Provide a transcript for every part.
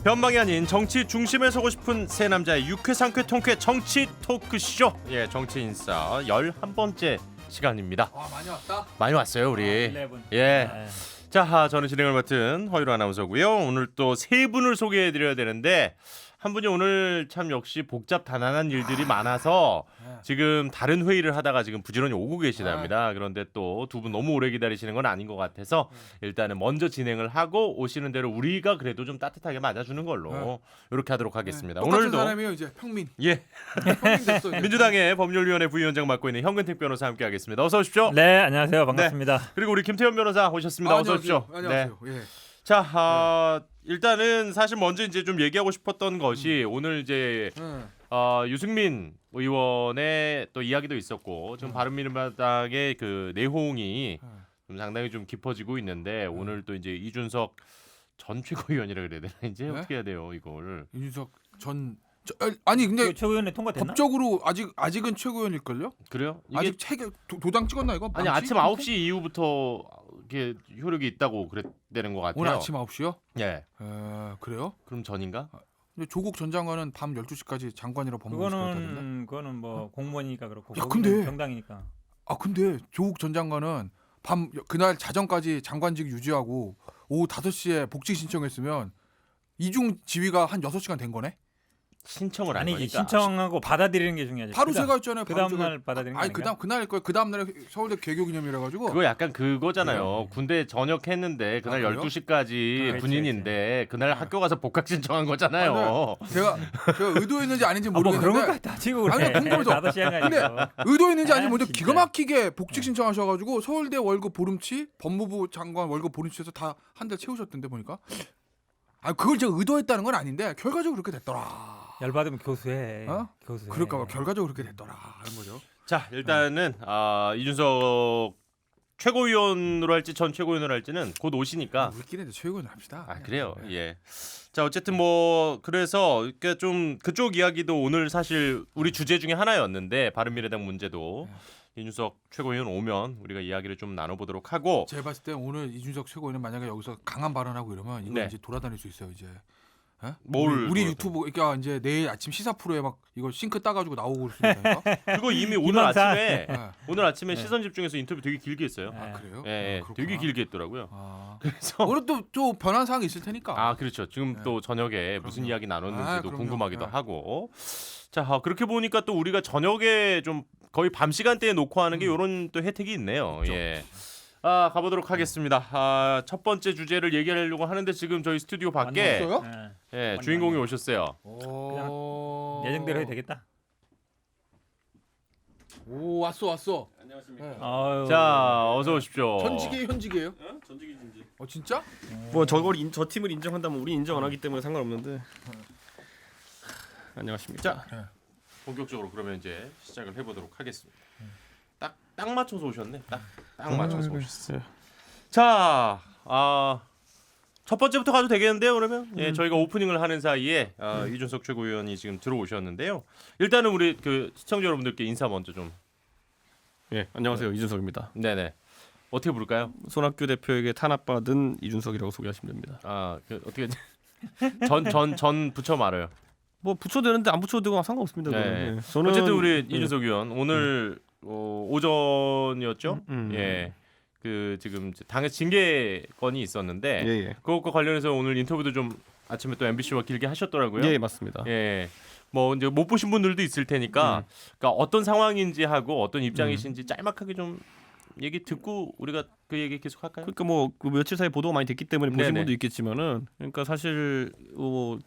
변방이 아닌 정치 중심에 서고 싶은 세 남자의 유쾌 상쾌 통쾌 정치 토크쇼. 예, 정치 인싸 11번째 시간입니다. 많이 왔다. 많이 왔어요, 우리. 11. 예. 자, 저는 진행을 맡은 허유로 아나운서고요. 오늘 또 세 분을 소개해 드려야 되는데 한 분이 오늘 참 역시 복잡다단한 일들이 많아서 지금 다른 회의를 하다가 지금 부지런히 오고 계시답니다. 그런데 또 두 분 너무 오래 기다리시는 건 아닌 것 같아서 일단은 먼저 진행을 하고 오시는 대로 우리가 그래도 좀 따뜻하게 맞아주는 걸로 이렇게 하도록 하겠습니다. 똑같은 오늘도 사람이에요, 이제 평민. 예. 평민 됐어, 이제. 민주당의 법률위원회 부위원장 맡고 있는 현근택 변호사 함께하겠습니다. 어서 오십시오. 네, 안녕하세요. 반갑습니다. 그리고 우리 김태현 변호사 오셨습니다. 어서 오십시오. 안녕하세요. 네. 예. 자, 일단은 사실 먼저 이제 좀 얘기하고 싶었던 것이 오늘 이제 유승민 의원의 또 이야기도 있었고 지금 바른미래당의 그 내홍이 좀 상당히 좀 깊어지고 있는데 오늘 또 이제 이준석 전 최고위원이라 그래야 되나 이제 네? 어떻게 해야 돼요 이걸? 이준석 아니 근데 최고위원회 통과됐나? 법적으로 아직은 최고위원일걸요? 그래요? 이게 아직 도장 찍었나 이거? 아니 망치? 아침 9시 이후부터 이게 효력이 있다고 그랬다는 것 같아요. 오늘 아침 9시요? 예. 그래요? 그럼 전인가? 근데 조국 전 장관은 밤 12시까지 장관이라 법무부 시켰다던데. 그거는 뭐 공무원이니까 그렇고. 야, 근데- 정당이니까. 근데 조국 전 장관은 그날 자정까지 장관직 유지하고 오후 5시에 복직 신청했으면 이중 지위가 한 6시간 된 거네? 신청을 안 아니지 거니까. 신청하고 받아들이는 게 중요하지. 바로 제가 했잖아요. 그 다음 날 받아들이는 거 아니 아닌가? 그날 거예요. 그 다음 날에 서울대 개교기념이라 가지고 그거 약간 그거잖아요. 군대 전역했는데 그날 그래요? 12시까지 그렇지, 군인인데 그날 학교 가서 복학 신청한 거잖아요. 제가 의도했는지 아닌지 뭐 그런 모르겠는데 것까지 따지고 그래. 아니, 궁금해서. 5시간 근데 가지고. 의도했는지 아닌지 모르겠는데 진짜. 기가 막히게 복직 신청하셔가지고 서울대 월급 보름치, 법무부 장관 월급 보름치에서 다 한 달 채우셨던데 보니까. 그걸 제가 의도했다는 건 아닌데 결과적으로 그렇게 됐더라. 열받으면 교수해. 교수해. 그럴까 봐 결과적으로 그렇게 됐더라. 하는 거죠. 자, 일단은 이준석 최고위원으로 할지 전 최고위원으로 할지는 곧 오시니까. 우리끼리 최고는 합시다. 그래요. 예. 자, 어쨌든 뭐 그래서 이렇게 좀 그쪽 이야기도 오늘 사실 우리 주제 중에 하나였는데 바른미래당 문제도 이준석 최고위원 오면 우리가 이야기를 좀 나눠보도록 하고. 제가 봤을 때 오늘 이준석 최고위원은 만약에 여기서 강한 발언하고 이러면 이거 네. 이제 돌아다닐 수 있어요 이제. 뭘 우리 돌아다녀? 유튜브 그러니까 이제 내일 아침 시사 프로에 막 이거 싱크 따가지고 나오고 그러니까. 그거 이미 오늘 희망사. 아침에 네. 네. 시선 집중해서 인터뷰 되게 길게 했어요. 그래요? 예, 그렇구나. 되게 길게 했더라고요. 그래서 오늘 또 변한 사항이 있을 테니까. 그렇죠. 지금 또 저녁에 무슨 이야기 나눴는지도 그럼요. 궁금하기도 네. 하고. 자, 그렇게 보니까 또 우리가 저녁에 좀 거의 밤 시간대에 놓고 하는 게 이런 또 혜택이 있네요. 그렇죠. 예. 가보도록 하겠습니다. 첫 번째 주제를 얘기하려고 하는데 지금 저희 스튜디오 밖에 왔어요? 예, 주인공이 오셨어요. 예정대로 해도 되겠다. 오 왔어. 안녕하십니까. 아유. 자, 어서 오십시오. 전직이에요, 현직이에요? 전직이 진지. 진짜? 뭐 저 팀을 인정한다면 우리 인정 안 하기 때문에 상관없는데. 안녕하십니까. 자, 본격적으로 그러면 이제 시작을 해보도록 하겠습니다. 딱 맞춰서 오셨네. 딱 맞춰서 오셨어요. 자, 첫 번째부터 가도 되겠는데요, 그러면? 예, 저희가 오프닝을 하는 사이에 이준석 최고위원이 지금 들어오셨는데요. 일단은 우리 그 시청자 여러분들께 인사 먼저 좀. 예, 안녕하세요. 이준석입니다. 네네. 어떻게 부를까요? 손학규 대표에게 탄압받은 이준석이라고 소개하시면 됩니다. 어떻게 전 붙여 말아요. 뭐 붙여도 되는데 안 붙여도 되고 상관없습니다. 네. 그거는. 예, 저는 어쨌든 우리 이준석 의원 오늘 오전이었죠? 예. 그 지금 당의 징계 건이 있었는데 예. 그것과 관련해서 오늘 인터뷰도 좀 아침에 또 MBC와 길게 하셨더라고요. 예, 맞습니다. 예. 뭐 이제 못 보신 분들도 있을 테니까 그러니까 어떤 상황인지 하고 어떤 입장이신지 짤막하게 좀 얘기 듣고 우리가 그 얘기 계속 할까요? 그러니까 뭐그 며칠 사이 보도가 많이 됐기 때문에 보신 네네. 분도 있겠지만은 그러니까 사실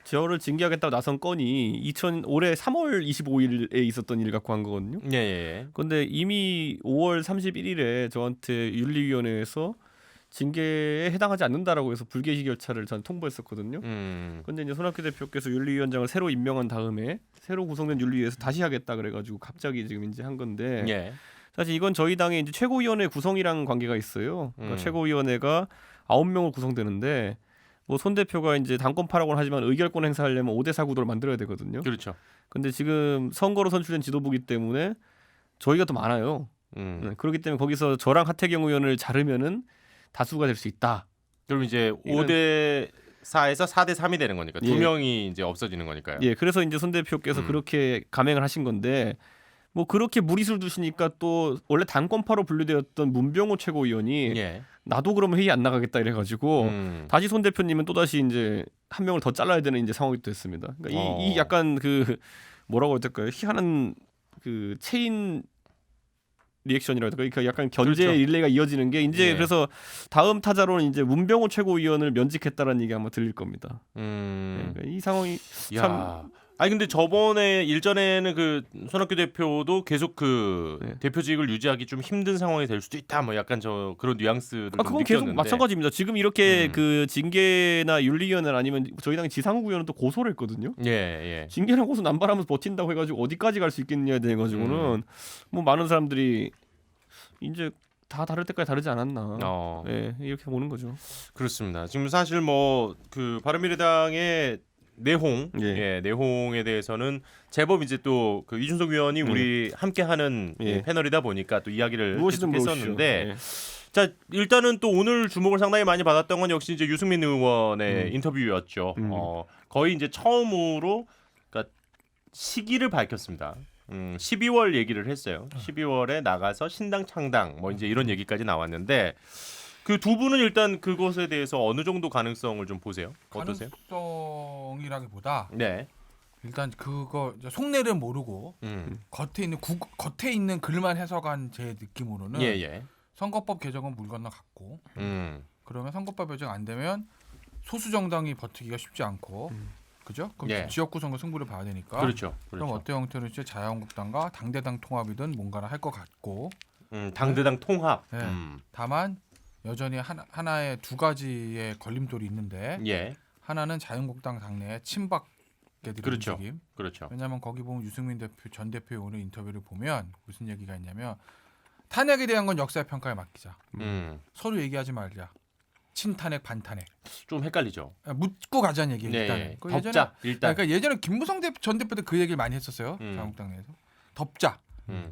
저를 징계하겠다고 나선 건이 올해 3월 25일에 있었던 일 갖고 한 거거든요. 예. 근데 이미 5월 31일에 저한테 윤리위원회에서 징계에 해당하지 않는다라고 해서 불개시 결차를 전 통보했었거든요. 근데 이제 손학규 대표께서 윤리위원장을 새로 임명한 다음에 새로 구성된 윤리위에서 다시 하겠다 그래가지고 갑자기 지금 이제 한 건데 예. 사실 이건 저희 당의 이제 최고위원회 구성이랑 관계가 있어요. 그러니까 최고위원회가 9명을 구성되는데 뭐 손 대표가 이제 당권파라고는 하지만 의결권 행사하려면 5대4 구도를 만들어야 되거든요. 그렇죠. 근데 지금 선거로 선출된 지도부기 때문에 저희가 더 많아요. 그렇기 때문에 거기서 저랑 하태경 의원을 자르면은 다수가 될 수 있다. 그럼 이제 이런- 5대 4에서 4대 3이 되는 거니까 두 예. 명이 이제 없어지는 거니까요. 예, 그래서 이제 손 대표께서 그렇게 감행을 하신 건데 뭐 그렇게 무리수를 두시니까 또 원래 당권파로 분류되었던 문병호 최고위원이 예. 나도 그러면 회의 안 나가겠다 이래가지고 다시 손 대표님은 또 다시 이제 한 명을 더 잘라야 되는 이제 상황이 됐습니다. 그러니까 이 약간 그 뭐라고 해야 될까요? 희한한 그 체인 리액션이라고 할까요? 그러니까 약간 견제 그렇죠. 릴레이가 이어지는 게 이제 예. 그래서 다음 타자로는 이제 문병호 최고위원을 면직했다라는 얘기 아마 들릴 겁니다. 그러니까 이 상황이 참 야. 아니 근데 저번에 일전에는 그 손학규 대표도 계속 그 네. 대표직을 유지하기 좀 힘든 상황이 될 수도 있다. 뭐 약간 저 그런 뉘앙스를 좀 그건 계속 느꼈는데. 마찬가지입니다. 지금 이렇게 음. 그 징계나 윤리위원회 아니면 저희 당 지상욱 의원은 또 고소를 했거든요. 예, 예. 징계랑 고소 남발하면서 버틴다고 해가지고 어디까지 갈 수 있겠냐에 대해 가지고는 뭐 많은 사람들이 이제 다 다를 때까지 다르지 않았나. 예, 이렇게 보는 거죠. 그렇습니다. 지금 사실 뭐 그 바른미래당의 내홍, 예. 내홍에 대해서는 제법 이제 또 그 이준석 위원이 우리 함께하는 예. 패널이다 보니까 또 이야기를 무엇이든 계속 물으십시오. 했었는데, 예. 자 일단은 또 오늘 주목을 상당히 많이 받았던 건 역시 이제 유승민 의원의 인터뷰였죠. 거의 이제 처음으로 그러니까 시기를 밝혔습니다. 12월 얘기를 했어요. 12월에 나가서 신당 창당 뭐 이제 이런 얘기까지 나왔는데. 그 두 분은 일단 그것에 대해서 어느 정도 가능성을 좀 보세요. 어떠세요? 가능성이라기보다 네. 일단 그거 이제 속내를 모르고 겉에 있는 글만 해석한 제 느낌으로는 예. 선거법 개정은 물 건너 갔고 그러면 선거법 개정 안 되면 소수 정당이 버티기가 쉽지 않고 그죠? 그럼 예. 지역구 선거 승부를 봐야 되니까. 그렇죠. 그럼 어떤 형태로 이제 자유한국당과 당대당 통합이든 뭔가를 할 것 같고. 당대당 통합. 네. 다만 여전히 하나의 두 가지의 걸림돌이 있는데 예. 하나는 자유한국당 당내의 친박계들의 그렇죠. 움직임. 그렇죠. 왜냐하면 거기 보면 유승민 전 대표의 오늘 인터뷰를 보면 무슨 얘기가 있냐면 탄핵에 대한 건 역사의 평가에 맡기자. 서로 얘기하지 말자. 친탄핵 반탄핵. 좀 헷갈리죠. 묻고 가자는 얘기예요. 네. 일단은. 그 덮자. 일단. 그러니까 예전에 김무성 전 대표도 그 얘기를 많이 했었어요. 자유한국당 내에서. 덮자.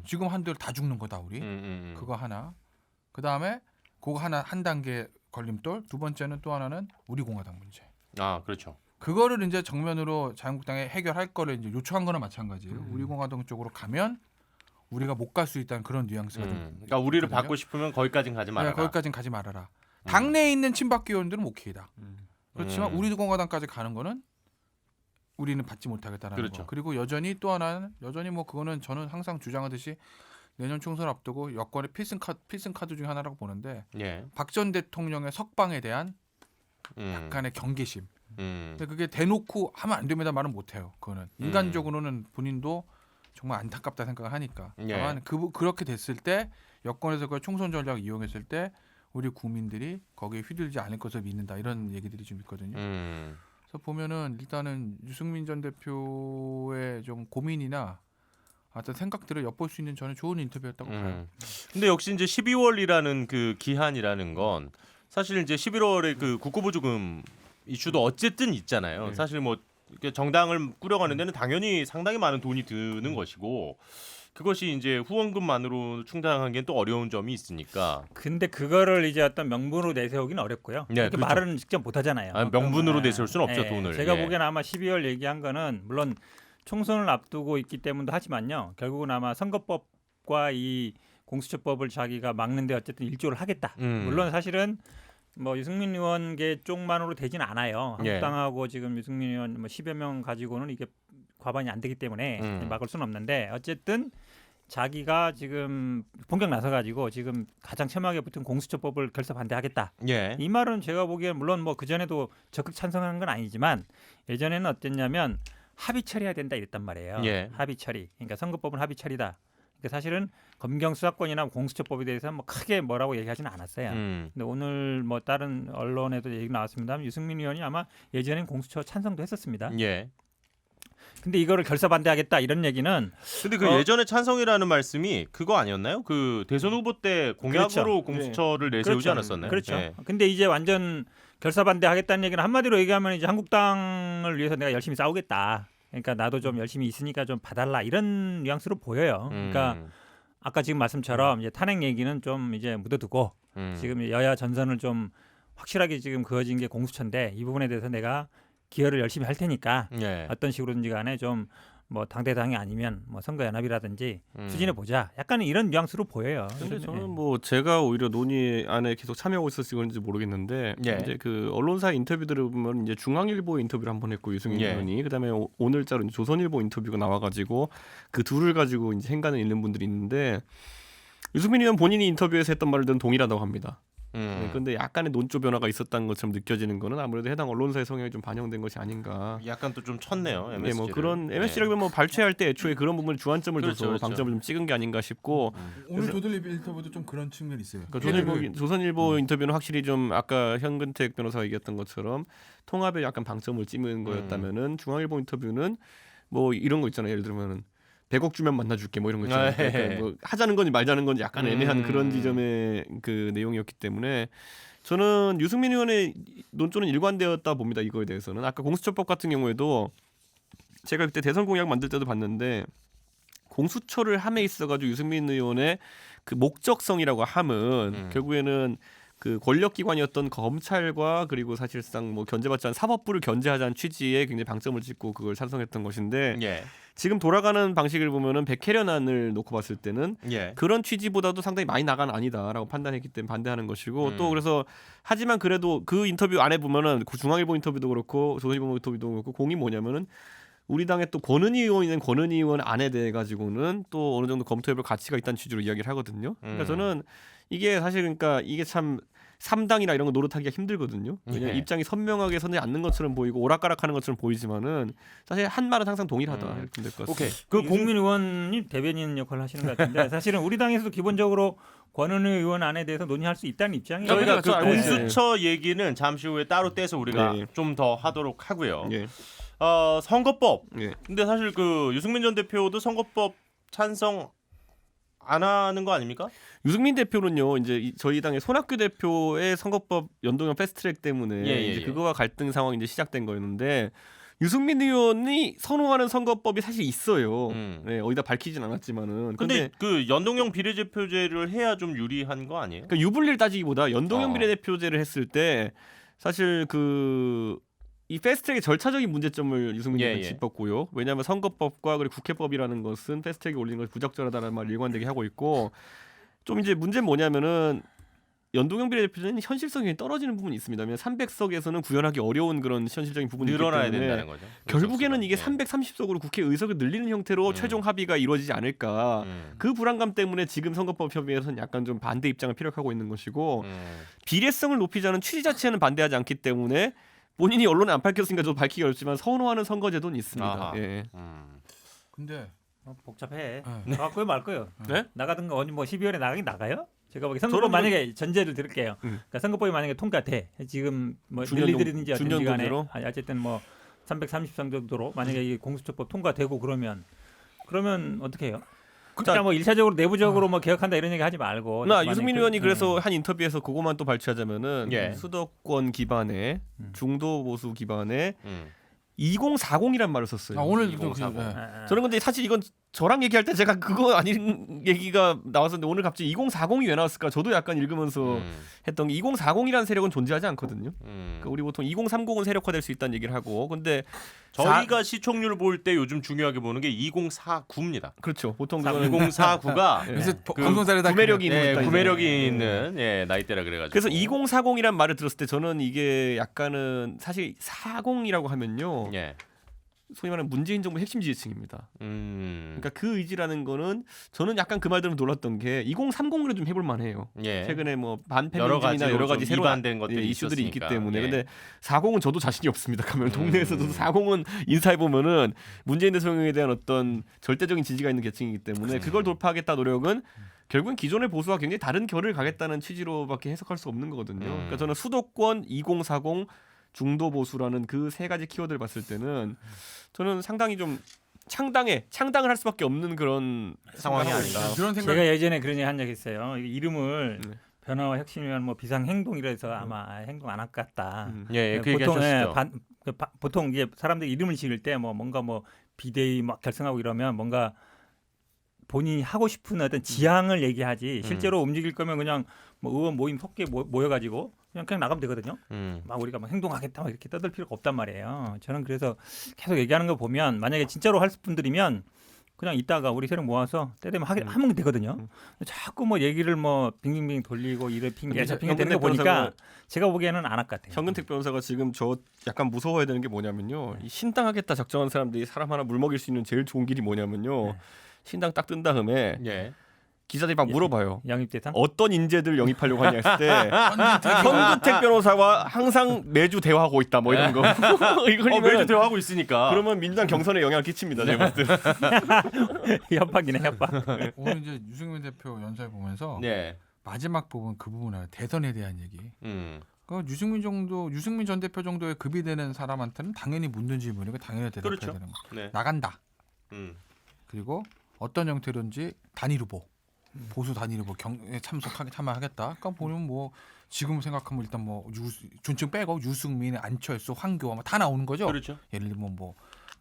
지금 한들 다 죽는 거다 우리. 그거 하나. 그 다음에 그거 하나 한 단계 걸림돌. 두 번째는 또 하나는 우리 공화당 문제. 아 그렇죠. 그거를 이제 정면으로 자유한국당에 해결할 거를 이제 요청한 거나 마찬가지예요. 우리 공화당 쪽으로 가면 우리가 못 갈 수 있다는 그런 뉘앙스가 좀. 그러니까 우리를 있거든요. 받고 싶으면 거기까지는 가지 말아라. 네, 거기까지는 가지 말아라. 당내에 있는 친박 의원들은 오케이다. 그렇지만 우리 공화당까지 가는 거는 우리는 받지 못하겠다라는 그렇죠. 거. 그리고 여전히 또 하나는 여전히 뭐 그거는 저는 항상 주장하듯이 내년 총선 앞두고 여권의 필승 카드 중에 하나라고 보는데 예. 박 전 대통령의 석방에 대한 약간의 경계심. 근데 그게 대놓고 하면 안 됩니다 말은 못 해요. 그거는 인간적으로는 본인도 정말 안타깝다 생각을 하니까. 예. 다만 그렇게 됐을 때 여권에서 그 총선 전략을 이용했을 때 우리 국민들이 거기에 휘둘리지 않을 것을 믿는다 이런 얘기들이 좀 있거든요. 그래서 보면은 일단은 유승민 전 대표의 좀 고민이나 어떤 생각들을 엿볼 수 있는 저는 좋은 인터뷰였다고 봐요. 근데 역시 이제 12월이라는 그 기한이라는 건 사실 이제 11월에 그 국고보조금 이슈도 어쨌든 있잖아요. 네. 사실 뭐 이렇게 정당을 꾸려가는 데는 당연히 상당히 많은 돈이 드는 것이고 그것이 이제 후원금만으로 충당하기엔 또 어려운 점이 있으니까. 근데 그거를 이제 어떤 명분으로 내세우기는 어렵고요. 네, 그렇게 그렇죠. 말은 직접 못 하잖아요. 아, 명분으로 내세울 수는 없죠, 돈을. 제가 예. 보기엔 아마 12월 얘기한 거는 물론 총선을 앞두고 있기 때문도 하지만요. 결국은 아마 선거법과 이 공수처법을 자기가 막는데 어쨌든 일조를 하겠다. 물론 사실은 뭐 유승민 의원계 쪽만으로 되진 않아요. 예. 한국당하고 지금 유승민 의원 뭐 10여 명 가지고는 이게 과반이 안 되기 때문에 막을 수는 없는데 어쨌든 자기가 지금 본격 나서 가지고 지금 가장 첨예하게 붙은 공수처법을 결사 반대하겠다. 예. 이 말은 제가 보기엔 물론 뭐 그 전에도 적극 찬성한 건 아니지만 예전에는 어땠냐면 합의 처리해야 된다 이랬단 말이에요. 예. 합의 처리. 그러니까 선거법은 합의 처리다. 그러니까 사실은 검경 수사권이나 공수처법에 대해서 뭐 크게 뭐라고 얘기하지는 않았어요. 근데 오늘 뭐 다른 언론에도 얘기 나왔습니다만 유승민 의원이 아마 예전엔 공수처 찬성도 했었습니다. 예. 근데 이거를 결사 반대하겠다 이런 얘기는 근데 그 예전에 찬성이라는 말씀이 그거 아니었나요? 그 대선 후보 때 공약으로 그렇죠. 공수처를 내세우지 그렇죠. 않았었나요? 그렇죠. 예. 근데 이제 완전 결사 반대하겠다는 얘기는 한마디로 얘기하면 이제 한국당을 위해서 내가 열심히 싸우겠다. 그러니까 나도 좀 열심히 있으니까 좀 봐달라 이런 뉘앙스로 보여요. 그러니까 아까 지금 말씀처럼 이제 탄핵 얘기는 좀 이제 묻어두고 지금 여야 전선을 좀 확실하게 지금 그어진 게 공수처인데 이 부분에 대해서 내가 기여를 열심히 할 테니까 예. 어떤 식으로든지 간에 좀 뭐 당대당이 아니면 뭐 선거연합이라든지 추진해 보자. 약간 이런 뉘앙스로 보여요. 근데 그래서, 저는 뭐 제가 오히려 논의 안에 계속 참여하고 있어서 그런지 모르겠는데 예. 이제 그 언론사 인터뷰들을 보면 이제 중앙일보 인터뷰를 한번 했고 유승민 예. 의원이 그다음에 오늘자로 이제 조선일보 인터뷰가 나와가지고 그 둘을 가지고 이제 행간을 읽는 분들이 있는데 유승민 의원 본인이 인터뷰에서 했던 말들은 동일하다고 합니다. 네, 근데 약간의 논조 변화가 있었다는 것처럼 느껴지는 거는 아무래도 해당 언론사의 성향이 좀 반영된 것이 아닌가. 약간 또 좀 쳤네요. MSG를. 네, 뭐 그런 MSG라고 뭐 발췌할 때 애초에 그런 부분에 주안점을 그렇죠, 줘서 그렇죠. 방점을 좀 찍은 게 아닌가 싶고. 오늘 조선일보 인터뷰도 좀 그런 측면이 있어요. 그러니까 조선일보 인터뷰는 확실히 좀 아까 현근택 변호사가 얘기했던 것처럼 통합에 약간 방점을 찍은 거였다면은 중앙일보 인터뷰는 뭐 이런 거 있잖아요. 예를 들면은 100억 주면 만나줄게 뭐 이런 거 있잖아요. 그러니까 뭐 하자는 건지 말자는 건지 약간 애매한 그런 지점의 그 내용이었기 때문에 저는 유승민 의원의 논조는 일관되었다 봅니다. 이거에 대해서는 아까 공수처법 같은 경우에도 제가 그때 대선 공약 만들 때도 봤는데 공수처를 함에 있어가지고 유승민 의원의 그 목적성이라고 함은 결국에는 그 권력기관이었던 검찰과 그리고 사실상 뭐 견제받지 않은 사법부를 견제하자는 취지에 굉장히 방점을 찍고 그걸 찬성했던 것인데 예. 지금 돌아가는 방식을 보면은 백혜련안을 놓고 봤을 때는 예. 그런 취지보다도 상당히 많이 나간 아니다라고 판단했기 때문에 반대하는 것이고 또 그래서 하지만 그래도 그 인터뷰 안에 보면은 그 중앙일보 인터뷰도 그렇고 조선일보 인터뷰도 그렇고 공이 뭐냐면은 우리 당의 또 권은희 의원이는 권은희 의원 안에 대해 가지고는 또 어느 정도 검토해볼 가치가 있다는 취지로 이야기를 하거든요. 그러니까 저는 이게 사실 그러니까 이게 참 3당이나 이런 거 노릇하기가 힘들거든요. 왜냐하면 예. 입장이 선명하게 서지 않는 것처럼 보이고 오락가락하는 것처럼 보이지만은 사실 한 말은 항상 동일하다 이렇게 될 것 같습니다. 오케이. 그 유승민 의원이 대변인 역할을 하시는 것 같은데 사실은 우리 당에서도 기본적으로 권은희 의원 안에 대해서 논의할 수 있다는 입장이에요. 저희가 저 그 알고 있어요. 공수처 얘기는 잠시 후에 따로 떼서 우리가 네. 좀 더 하도록 하고요. 예. 선거법. 예. 근데 사실 그 유승민 전 대표도 선거법 찬성 안 하는 거 아닙니까? 유승민 대표는요, 이제 저희 당의 손학규 대표의 선거법 연동형 패스트트랙 때문에 예, 이제 예. 그거와 갈등 상황이 이제 시작된 거였는데 유승민 의원이 선호하는 선거법이 사실 있어요. 네, 어디다 밝히진 않았지만은. 근데 그 연동형 비례대표제를 해야 좀 유리한 거 아니에요? 그러니까 유불리를 따지기보다 연동형 비례대표제를 했을 때 사실 이 패스트트랙의 절차적인 문제점을 유승민 예, 의원이 예. 짚었고요. 왜냐하면 선거법과 그리고 국회법이라는 것은 패스트트랙에 올리는 것이 부적절하다는 말을 일관되게 하고 있고 좀 이제 문제는 뭐냐면은 연동형 비례대표제는 현실성이 떨어지는 부분이 있습니다. 왜냐하면 300석에서는 구현하기 어려운 그런 현실적인 부분이 있기 늘어나야 때문에 된다는 거죠. 결국에는 이게 예. 330석으로 국회 의석을 늘리는 형태로 최종 합의가 이루어지지 않을까. 그 불안감 때문에 지금 선거법 협의에서는 약간 좀 반대 입장을 피력하고 있는 것이고 비례성을 높이자는 취지 자체는 반대하지 않기 때문에 본인이 언론에 안 밝혔으니까 좀 밝히기 어렵지만 선호하는 선거제도는 있습니다. 아하. 예. 근데 복잡해. 네. 나갈거요 말 거요. 네? 나가든가 어디 뭐 12월에 나가긴 나가요? 제가 보기 선거법 만약에 전제를 드릴게요. 그러니까 선거법이 만약에 통과돼 지금 뭐 늘리든지 어든지 간에 어쨌든 뭐 330석 정도로 만약에 이 공수처법 통과되고 그러면 어떻게 해요? 그러니까 뭐 1차적으로 내부적으로 뭐 개혁한다 이런 얘기 하지 말고 나 유승민 의원이 그래서 한 인터뷰에서 그것만 또 발췌하자면은 예. 수도권 기반의 중도 보수 기반의 2040이란 말을 썼어요. 오늘도 2040. 저는 근데 사실 이건 저랑 얘기할 때 제가 그거 아닌 얘기가 나왔었는데 오늘 갑자기 2040이 왜 나왔을까? 저도 약간 읽으면서 했던 게 2040이라는 세력은 존재하지 않거든요. 그러니까 우리 보통 2030은 세력화될 수 있다는 얘기를 하고 근데 저희가 시청률 볼 때 요즘 중요하게 보는 게 2049입니다. 그렇죠. 보통 2049가 요새 그 방송사에 다 구매력이 있는 네, 것도 구매력이 있는 나이대라 그래가지고. 그래서 2040이란 말을 들었을 때 저는 이게 약간은 사실 40이라고 하면요. 예. 소위 말하는 문재인 정부 핵심 지지층입니다. 그러니까 그 의지라는 거는 저는 약간 그 말들은 놀랐던 게 2030으로 좀 해볼 만해요. 예. 최근에 뭐 반페미니즘이나 여러 가지 새로운 이반된 것들이 이슈들이 있었으니까. 있기 때문에 예. 근데 40은 저도 자신이 없습니다. 가면 동네에서도 40은 인사해 보면은 문재인 대통령에 대한 어떤 절대적인 지지가 있는 계층이기 때문에 그걸 돌파하겠다 노력은 결국은 기존의 보수와 굉장히 다른 결을 가겠다는 취지로밖에 해석할 수 없는 거거든요. 그러니까 저는 수도권 2040 중도 보수라는 그 세 가지 키워드를 봤을 때는 저는 상당히 좀 창당을 할 수밖에 없는 그런 상황이 생각을 아닌가. 하고 있다. 그런 생각. 제가 예전에 그런 얘기 한 적 있어요. 이름을 변화와 혁신이면 뭐 비상 행동이라 해서 아마 행동 안 할 것 같다. 예, 그 얘기 보통 하셨죠. 보통 이게 사람들이 이름을 지을 때 뭐 뭔가 뭐 비대위 막 결성하고 이러면 뭔가 본인이 하고 싶은 어떤 지향을 얘기하지 실제로 움직일 거면 그냥 뭐 의원 모임 속게 모여가지고 그냥 나가면 되거든요. 막 우리가 막 행동하겠다 막 이렇게 떠들 필요가 없단 말이에요. 저는 그래서 계속 얘기하는 거 보면 만약에 진짜로 할 분들이면 그냥 이따가 우리 세력 모아서 때 되면 하면 되거든요. 자꾸 뭐 얘기를 뭐 빙빙빙 돌리고 이래 핑계 저 핑계 대는 거 보니까 제가 보기에는 안 할 것 같아요. 현근택 변호사가 지금 저 약간 무서워야 되는 게 뭐냐면요. 이 신당하겠다 작정한 사람들이 사람 하나 물먹일 수 있는 제일 좋은 길이 뭐냐면요. 신당 딱 뜬 다음에 예. 기자들이 막 물어봐요. 영입대상? 어떤 인재들 영입하려고 하냐 했을 때 현근택 변호사와 항상 매주 대화하고 있다 뭐 이런 거. 이걸 매주 대화하고 있으니까. 그러면 민주당 경선에 영향을 끼칩니다. 제가 봤을 때. 협박이네 협박. 오늘 이제 유승민 대표 연설 보면서 네. 마지막 부분 그 부분은 대선에 대한 얘기. 음. 그 유승민 전 대표 정도의 급이 되는 사람한테는 당연히 묻는 질문이고 당연히 대답해야 그렇죠. 되는 거. 네. 나간다. 그리고 어떤 형태로든지 단일 후보, 보수 단일 후보 경에 참여하겠다. 그러니까 보면 뭐 지금 생각하면 일단 뭐 존칭 빼고 유승민, 안철수, 황교안 다 나오는 거죠. 그렇죠. 예를 들면 뭐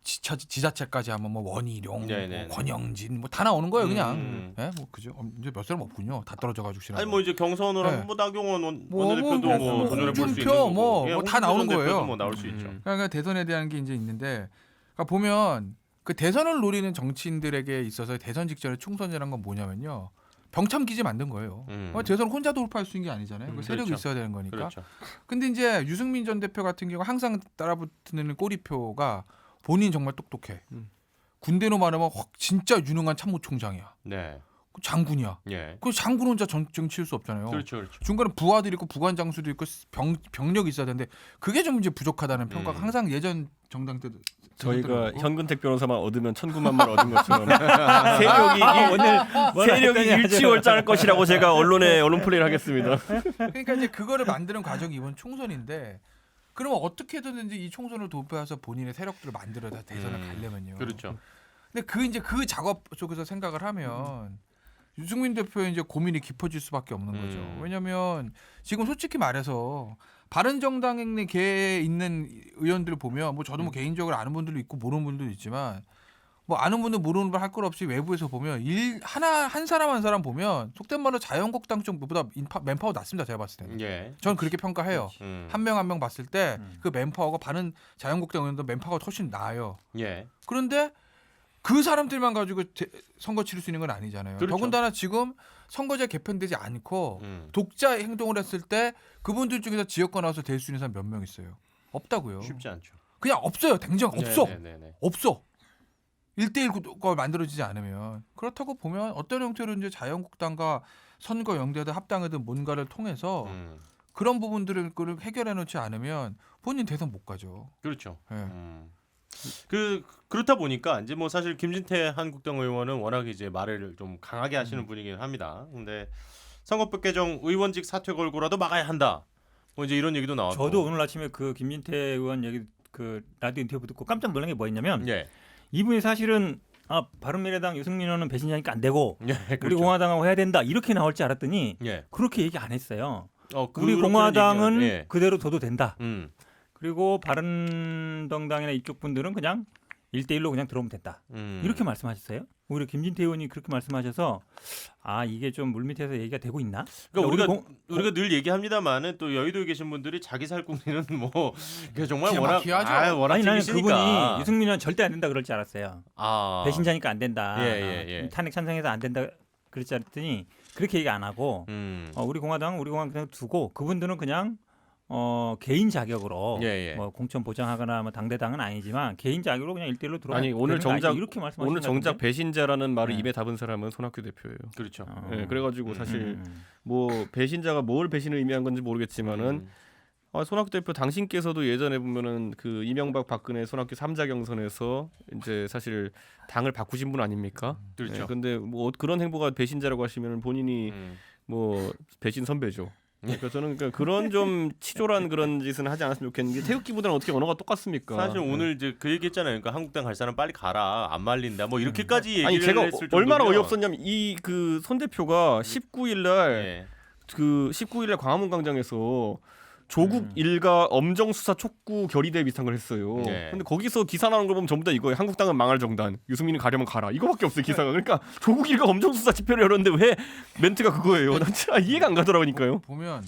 지자체까지 하면 뭐 원희룡, 네네네. 뭐 권영진 뭐 다 나오는 거예요 그냥. 예, 뭐 그죠. 이제 몇 사람 없군요. 다 떨어져가지고 아니 뭐 이제 경선을 네. 하면 뭐 나경원 뭐, 원내대표도 뭐, 뭐 도전해 볼 수 있는 홍준표, 거고. 뭐, 예, 뭐다 나오는 홍준표 전 대표도 거예요. 뭐 나올 수 있죠. 그러니까 대선에 대한 게 이제 있는데 그러니까 보면 그 대선을 노리는 정치인들에게 있어서 대선 직전에 총선이라는 건 뭐냐면요. 병참기지 만든 거예요. 대선 혼자 돌파할 수 있는 게 아니잖아요. 그 세력이 그렇죠. 있어야 되는 거니까. 그렇죠. 근데 이제 유승민 전 대표 같은 경우 항상 따라붙는 꼬리표가 본인 정말 똑똑해. 군대로 말하면 확 진짜 유능한 참모총장이야. 네. 그 장군이야. 예. 그 장군 혼자 정치일 수 없잖아요. 그렇죠. 그렇죠. 중간에 부하들 있고 부관 장수도 있고 병력이 있어야 되는데 그게 좀 이제 부족하다는 평가가 항상 예전 정당 때도 저희가 현근택 변호사만 얻으면 천구만만 얻은 것처럼 세력이 일치월장할 것이라고 제가 언론 플레이를 하겠습니다. 그러니까 이제 그거를 만드는 과정이 이번 총선인데 그러면 어떻게든지 이 총선을 돌파해서 본인의 세력들을 만들어서 대선을 가려면요. 그렇죠. 근데 그 작업 속에서 생각을 하면 유승민 대표의 이제 고민이 깊어질 수밖에 없는 거죠. 왜냐하면 지금 솔직히 말해서 바른정당에 있는 의원들 보면 뭐 저도 뭐 개인적으로 아는 분들도 있고 모르는 분들도 있지만 뭐 아는 분들 모르는 분 할 것 없이 외부에서 보면 한 사람 한 사람 보면 속된 말로 자유한국당 쪽보다 맨파워 낮습니다. 제가 봤을 때는. 예. 저는 그렇게 평가해요. 한 명 한 명 봤을 때 그 맨파워가 바른 자유한국당 의원도 맨파워가 훨씬 나아요. 예. 그런데 그 사람들만 가지고 선거 치를 수 있는 건 아니잖아요. 그렇죠. 더군다나 지금 선거제 개편되지 않고 독자 행동을 했을 때 그분들 중에서 지역권 나와서 될 수 있는 사람 몇 명 있어요? 없다고요. 쉽지 않죠. 그냥 없어요. 당장 없어. 네네네. 없어. 1대1 가 만들어지지 않으면. 그렇다고 보면 어떤 형태로 이제 자유한국당과 선거 연대든 합당이든 뭔가를 통해서 그런 부분들을 해결해 놓지 않으면 본인 대선 못 가죠. 그렇죠. 네. 그렇다 보니까 이제 뭐 사실 김진태 한국당 의원은 워낙 이제 말을 좀 강하게 하시는 분이긴 합니다. 근데 선거법 개정 의원직 사퇴 걸고라도 막아야 한다. 뭐 이제 이런 얘기도 나왔고. 저도 오늘 아침에 그 김진태 의원 얘기 그 라디오 인터뷰 듣고 깜짝 놀란 게 뭐였냐면 예. 이분이 사실은 바른미래당 유승민 의원은 배신자니까 안 되고 예, 그렇죠. 우리 공화당하고 해야 된다 이렇게 나올 줄 알았더니 예. 그렇게 얘기 안 했어요. 그렇게 우리 공화당은 얘기는, 예. 그대로 둬도 된다. 음. 그리고 바른정당이나 이쪽 분들은 그냥 1대1로 그냥 들어오면 된다. 이렇게 말씀하셨어요. 오히려 김진태 의원이 그렇게 말씀하셔서 이게 좀 물밑에서 얘기가 되고 있나? 그러니까 우리가 늘 얘기합니다만은 또 여의도에 계신 분들이 자기 살궁리는 뭐 정말 워낙 워낙 아니 나는 재밌으니까. 그분이 유승민 의원 절대 안 된다 그럴 줄 알았어요. 배신자니까 안 된다. 예. 탄핵 찬성해서 안 된다 그럴 줄 알았더니 그렇게 얘기 안 하고 우리 공화당 그냥 두고 그분들은 그냥 개인 자격으로 뭐 공천 보장하거나 뭐 당대당은 아니지만 개인 자격으로 그냥 1대1로 들어가. 아니 오늘 정작 데 배신자라는 말을 입에 담은 사람은 손학규 대표예요. 그렇죠. 네, 그래가지고 사실 뭐 배신자가 뭘 배신을 의미한 건지 모르겠지만은 손학규 대표 당신께서도 예전에 보면은 그 이명박 박근혜 손학규 3자 경선에서 이제 사실 당을 바꾸신 분 아닙니까? 그렇죠. 네, 근데 뭐 그런 행보가 배신자라고 하시면은 본인이 뭐 배신 선배죠. 그러니까 저는 그런 좀 치졸한 그런 짓은 하지 않았으면 좋겠는데 태극기보다는 어떻게 언어가 똑같습니까? 사실 오늘 이제 그 얘기했잖아요. 그러니까 한국당 갈 사람 빨리 가라. 안 말린다. 뭐 이렇게까지 얘기를 아니 제가 했을 정도면 얼마나 어이없었냐면 이 그 손 대표가 19일 날 그 19일 날 광화문 광장에서 조국 일가 엄정 수사 촉구 결의대 비슷한 걸 했어요. 네. 근데 거기서 기사 나오는 걸 보면 전부 다 이거예요. 한국당은 망할 정당, 유승민이 가려면 가라. 이거밖에 없어요 기사가. 그러니까 조국 일가 엄정 수사 집회를 열었는데 왜 멘트가 그거예요? 난 진짜 이해가 안 가더라고니까요. 보면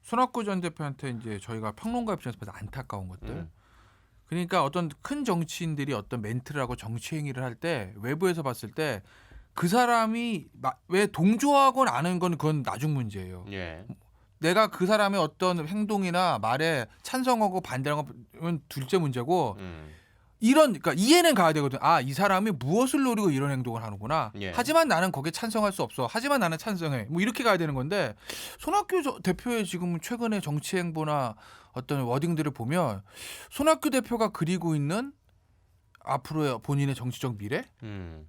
손학규 전 대표한테 이제 저희가 평론가 입장에서 봐서 안타까운 것들. 그러니까 어떤 큰 정치인들이 어떤 멘트를 하고 정치 행위를 할 때 외부에서 봤을 때 그 사람이 왜 동조하건 안 하는 건 그건 나중 문제예요. 예. 내가 그 사람의 어떤 행동이나 말에 찬성하고 반대하는 건 둘째 문제고 그러니까 이해는 가야 되거든. 아, 이 사람이 무엇을 노리고 이런 행동을 하는구나. 예. 하지만 나는 거기에 찬성할 수 없어. 하지만 나는 찬성해. 뭐 이렇게 가야 되는 건데 손학규 대표의 지금 최근의 정치 행보나 어떤 워딩들을 보면 손학규 대표가 그리고 있는 앞으로의 본인의 정치적 미래,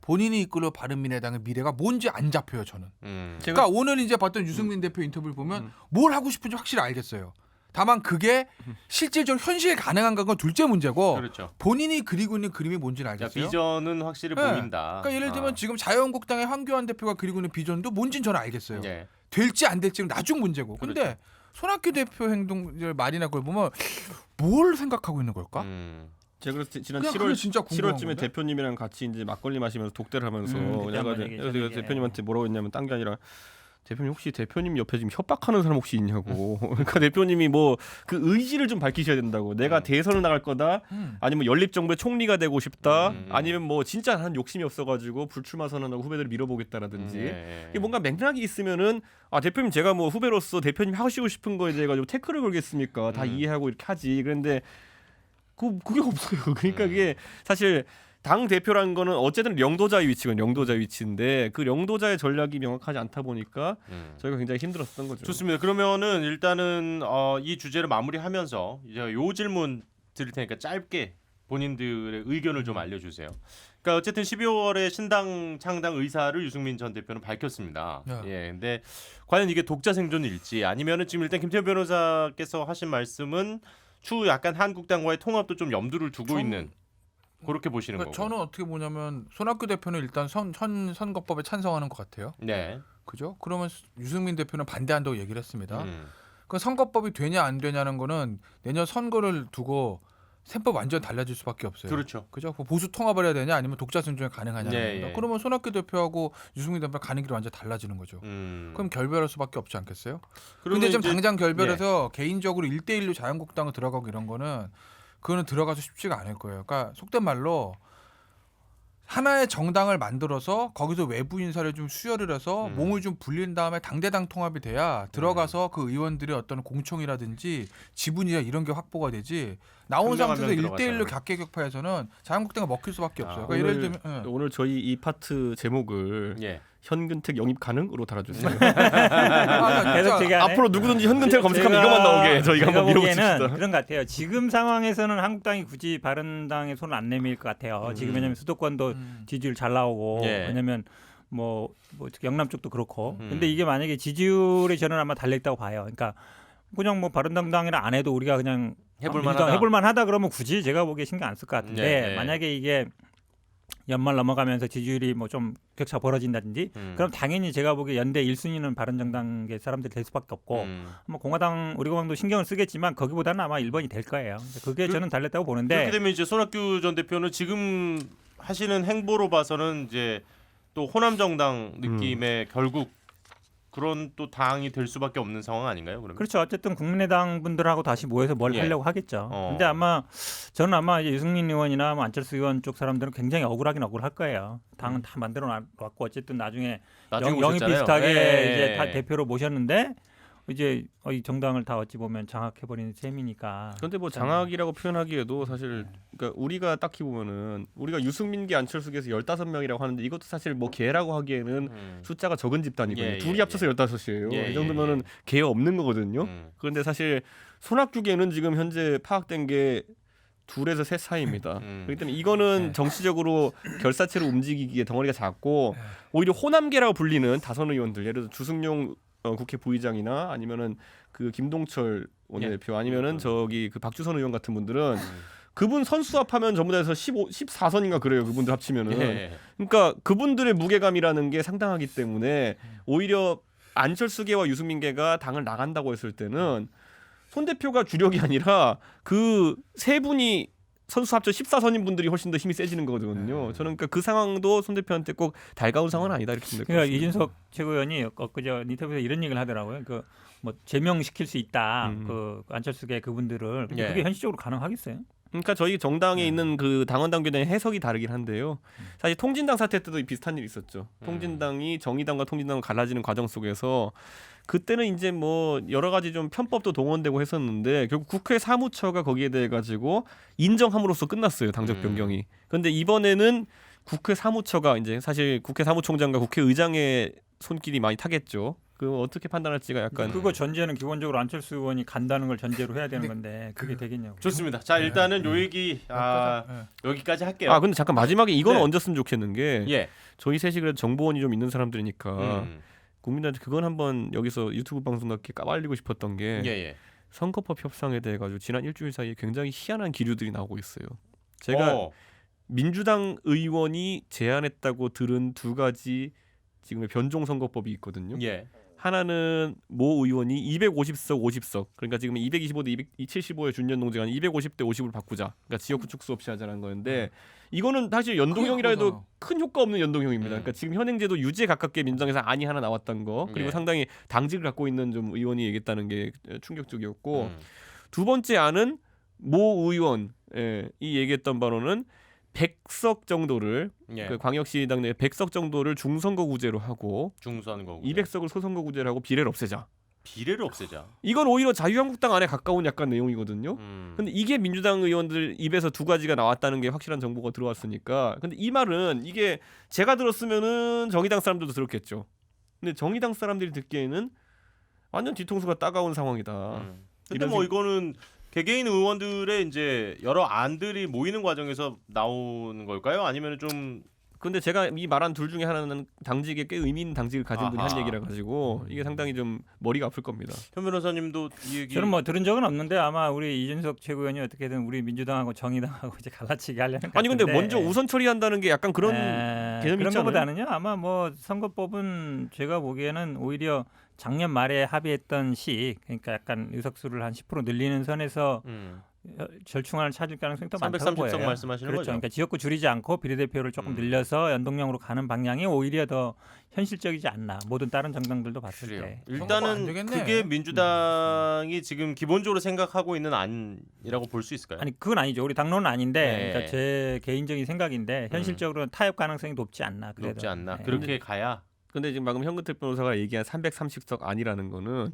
본인이 이끌어 바른미래당의 미래가 뭔지 안 잡혀요 저는. 그러니까 오늘 이제 봤던 유승민 대표 인터뷰를 보면 뭘 하고 싶은지 확실히 알겠어요. 다만 그게 실질적으로 현실에 가능한가 건 둘째 문제고 그렇죠. 본인이 그리고 있는 그림이 뭔지는 알겠어요. 그러니까 비전은 확실히 네. 보인다. 그러니까 예를 들면 지금 자유한국당의 황교안 대표가 그리고 있는 비전도 뭔지는 저는 알겠어요. 예. 될지 안 될지는 나중 문제고. 근데 그렇죠. 손학규 대표 행동 말이나 그걸 보면 뭘 생각하고 있는 걸까? 제가 그래서 지난 그냥 그게 7월 진짜 궁금한 7월쯤에 건데? 대표님이랑 같이 이제 막걸리 마시면서 독대를 하면서 그때 내가 한번 얘기했죠, 그래서 이게. 대표님한테 뭐라고 했냐면 딴 게 아니라 대표님 혹시 대표님 옆에 지금 협박하는 사람 혹시 있냐고. 그러니까 대표님이 뭐 그 의지를 좀 밝히셔야 된다고. 내가 대선을 나갈 거다. 아니면 연립정부의 총리가 되고 싶다. 아니면 뭐 진짜 한 욕심이 없어가지고 불출마 선언하고 후배들을 밀어보겠다라든지. 이게 뭔가 맥락이 있으면은 아 대표님 제가 뭐 후배로서 대표님 하시고 싶은 거에 대해 가지고 태클을 걸겠습니까? 다 이해하고 이렇게 하지. 그런데 그게 없어요. 그러니까 이게 사실 당 대표라는 거는 어쨌든 영도자의 위치건 영도자의 위치인데 그 영도자의 전략이 명확하지 않다 보니까 저희가 굉장히 힘들었던 거죠. 좋습니다. 그러면은 일단은 이 주제를 마무리하면서 이제 요 질문 드릴 테니까 짧게 본인들의 의견을 좀 알려주세요. 그러니까 어쨌든 12월에 신당 창당 의사를 유승민 전 대표는 밝혔습니다. 네. 예, 근데 과연 이게 독자 생존일지 아니면은 지금 일단 김태현 변호사께서 하신 말씀은 추후 약간 한국당과의 통합도 좀 염두를 두고 있는 그렇게 보시는 그러니까 거고. 저는 어떻게 보냐면 손학규 대표는 일단 선거법에 찬성하는 것 같아요. 네. 그죠? 그러면 유승민 대표는 반대한다고 얘기를 했습니다. 그 선거법이 되냐 안 되냐는 거는 내년 선거를 두고 셈법 완전 달라질 수밖에 없어요. 그렇죠. 그죠? 보수 통합을 해야 되냐 아니면 독자 선정이 가능하냐는 네, 겁니다. 예. 그러면 손학규 대표하고 유승민 대표가 가는 길이 완전 달라지는 거죠. 그럼 결별할 수밖에 없지 않겠어요? 그런데 지금 당장 결별해서 개인적으로 1대1로 자유한국당을 들어가고 이런 거는 그거는 들어가서 쉽지가 않을 거예요. 그러니까 속된 말로 하나의 정당을 만들어서 거기서 외부 인사를 좀 수혈을 해서 몸을 좀 불린 다음에 당대당 통합이 돼야 들어가서 그 의원들의 어떤 공청이라든지 지분이나 이런 게 확보가 되지 나온 상태에서 들어가서는. 1대1로 각계격파에서는 자유한국당이 먹힐 수밖에 없어요. 그러니까 예를 들면 오늘 저희 이 파트 제목을 예. 현근택 영입 가능으로 달아주세요. 계속 제가 앞으로 누구든지 현근택 검색하면 이것만 나오게 저희가 한번 밀어붙입시다. 보기에는 그런 것 같아요. 지금 상황에서는 한국당이 굳이 바른당에 손을 안 내밀 것 같아요. 지금 왜냐하면 수도권도 지지율 잘 나오고 예. 왜냐하면 뭐 영남 쪽도 그렇고. 근데 이게 만약에 지지율에 저는 아마 달려있다고 봐요. 그러니까 그냥 뭐 바른정당이라 안 해도 우리가 그냥 해볼만하다 그러면 굳이 제가 보기에 신경 안 쓸 것 같은데 네. 만약에 이게 연말 넘어가면서 지지율이 뭐 좀 격차 벌어진다든지 그럼 당연히 제가 보기에 연대 1순위는 바른정당의 사람들이 될 수밖에 없고 뭐 공화당 우리 공화당도 신경을 쓰겠지만 거기보다는 아마 1번이 될 거예요. 그게 저는 달렸다고 보는데 그렇게 되면 이제 손학규 전 대표는 지금 하시는 행보로 봐서는 이제 또 호남 정당 느낌의 결국 그런 또 당이 될 수밖에 없는 상황 아닌가요? 그러면? 그렇죠. 어쨌든 국민의당 분들하고 다시 모여서 뭘 예. 하려고 하겠죠. 근데 저는 아마 이제 유승민 의원이나 뭐 안철수 의원 쪽 사람들은 굉장히 억울하긴 억울할 거예요. 당은 다 만들어 놨고 어쨌든 나중에 영입 오셨잖아요. 비슷하게 예. 이제 다 대표로 모셨는데 이제 이 정당을 다 어찌 보면 장악해버리는 셈이니까. 그런데 뭐 장악이라고 표현하기에도 사실 그러니까 우리가 딱히 보면은 우리가 유승민계 안철수계에서 15명이라고 하는데 이것도 사실 뭐 개라고 하기에는 숫자가 적은 집단이거든요. 예, 둘이 예, 합쳐서 15이에요. 예, 이 정도면은 개 없는 거거든요. 그런데 사실 손학규계는 지금 현재 파악된 게 둘에서 셋 사이입니다. 그렇기 때문에 이거는 정치적으로 결사체로 움직이기에 덩어리가 작고 오히려 호남계라고 불리는 다선 의원들 예를 들어 주승용 국회 부의장이나 아니면은 그 김동철 원내대표 아니면은 저기 그 박주선 의원 같은 분들은 그분 선수합하면 전부 다 해서 14선인가 그래요. 그분들 합치면은. 예. 그러니까 그분들의 무게감이라는 게 상당하기 때문에 오히려 안철수계와 유승민계가 당을 나간다고 했을 때는 손 대표가 주력이 아니라 그 세 분이 선수 합쳐 14선임 분들이 훨씬 더 힘이 세지는 거거든요. 저는 그러니까 그 상황도 손 대표한테 꼭 달가운 상황은 아니다 이렇게 생각합니다. 그러니까 이준석 최고위원이 엊그제 인터뷰에서 이런 얘기를 하더라고요. 그 뭐 제명시킬 수 있다. 그 안철수계 그분들을 근데 예. 그게 현실적으로 가능하겠어요? 그러니까 저희 정당에 있는 그 당원 당규에 대한 해석이 다르긴 한데요. 사실 통진당 사태 때도 비슷한 일이 있었죠. 통진당이 정의당과 통진당을 갈라지는 과정 속에서 그때는 이제 뭐 여러 가지 좀 편법도 동원되고 했었는데 결국 국회 사무처가 거기에 대해 가지고 인정함으로써 끝났어요. 당적 변경이. 그런데 이번에는 국회 사무처가 이제 사실 국회 사무총장과 국회의장의 손길이 많이 타겠죠. 그 어떻게 판단할지가 약간 그거 전제는 기본적으로 안철수 의원이 간다는 걸 전제로 해야 되는 건데 그게 되겠냐고. 좋습니다. 자 일단은 요 얘기 여기까지 할게요. 아 근데 잠깐 마지막에 이거는 네. 얹었으면 좋겠는 게 예. 저희 셋이 그래도 정보원이 좀 있는 사람들이니까 국민들한테 그건 한번 여기서 유튜브 방송 같게 까발리고 싶었던 게 예. 선거법 협상에 대해 가지고 지난 일주일 사이에 굉장히 희한한 기류들이 나오고 있어요. 제가 민주당 의원이 제안했다고 들은 두 가지 지금의 변종 선거법이 있거든요. 예. 하나는 모 의원이 250석 50석 그러니까 지금 225대 275의 준연동제가 250대 50으로 바꾸자. 그러니까 지역구 축소 없이 하자는 거였는데 이거는 사실 연동형이라 해도 큰 효과 없는 연동형입니다. 그러니까 지금 현행제도 유지에 가깝게 민주당에서 안이 하나 나왔다는 거 그리고 예. 상당히 당직을 갖고 있는 좀 의원이 얘기했다는 게 충격적이었고 두 번째 안은 모 의원이 얘기했던 바로는 100석 정도를 예. 그 광역시당 내 100석 정도를 중선거구제로 하고 중선거구. 200석을 소선거구제로 하고 비례를 없애자. 비례를 없애자. 이건 오히려 자유한국당 안에 가까운 약간 내용이거든요. 근데 이게 민주당 의원들 입에서 두 가지가 나왔다는 게 확실한 정보가 들어왔으니까. 근데 이 말은 이게 제가 들었으면은 정의당 사람들도 들었겠죠. 근데 정의당 사람들이 듣기에는 완전 뒤통수가 따가운 상황이다. 근데 뭐 이거는 개개인 의원들의 이제 여러 안들이 모이는 과정에서 나오는 걸까요? 아니면 좀 근데 제가 이 말한 둘 중에 하나는 당직에 꽤 의미 있는 당직을 가진 분이 한 아하. 얘기라 가지고 이게 상당히 좀 머리가 아플 겁니다. 현 변호사님도 이 얘기 저는 뭐 들은 적은 없는데 아마 우리 이준석 최고위원이 어떻게든 우리 민주당하고 정의당하고 이제 갈라치기 하려는 것 아니 근데 같은데. 먼저 우선 처리한다는 게 약간 그런 개념이 그런 있잖아요. 것보다는요. 아마 뭐 선거법은 제가 보기에는 오히려 작년 말에 합의했던 시 그러니까 약간 의석수를 한 10% 늘리는 선에서 절충안을 찾을 가능성이 더 많다고 330석 보여요. 말씀하시는 그렇죠. 거죠? 그러니까 지역구 줄이지 않고 비례대표를 조금 늘려서 연동형으로 가는 방향이 오히려 더 현실적이지 않나. 모든 다른 정당들도 봤을 그래요. 때. 선거가 안 일단은 되겠네. 그게 민주당이 지금 기본적으로 생각하고 있는 안이라고 볼 수 있을까요? 아니 그건 아니죠. 우리 당론은 아닌데 네. 그러니까 제 개인적인 생각인데 현실적으로는 타협 가능성이 높지 않나. 그래도. 높지 않나. 네. 그렇게 가야. 근데 지금 방금 현근택 변호사가 얘기한 330석 아니라는 거는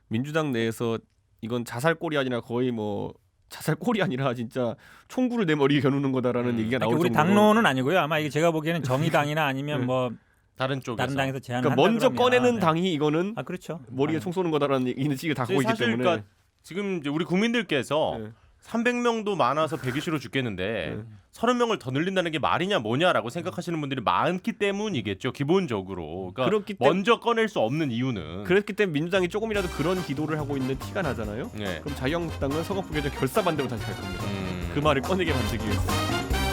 민주당 내에서 이건 자살골이 아니라 거의 뭐 자살골이 아니라 진짜 총구를 내 머리에 겨누는 거다라는 얘기가 나올 그러니까 우리 정도로 당론은 아니고요. 아마 이게 제가 보기에는 정의당이나 아니면 뭐 다른 쪽에서. 다른 당에서 제안을 그러니까 한다 먼저 그러면, 꺼내는 네. 당이 이거는 아 그렇죠. 머리에 총 쏘는 거다라는 인식을 다 갖고 있기 사실 때문에 그러니까 지금 이제 우리 국민들께서 네. 300명도 많아서 100이 싫어 죽겠는데 30명을 더 늘린다는 게 말이냐 뭐냐라고 생각하시는 분들이 많기 때문이겠죠. 기본적으로. 그러니까 그렇기 때문에 먼저 꺼낼 수 없는 이유는 그렇기 때문에 민주당이 조금이라도 그런 기도를 하고 있는 티가 나잖아요. 네. 그럼 자유한국당은 선거법 개정 결사 반대로 다시 갈 겁니다. 음. 그 말을 꺼내게 만들기 위해서.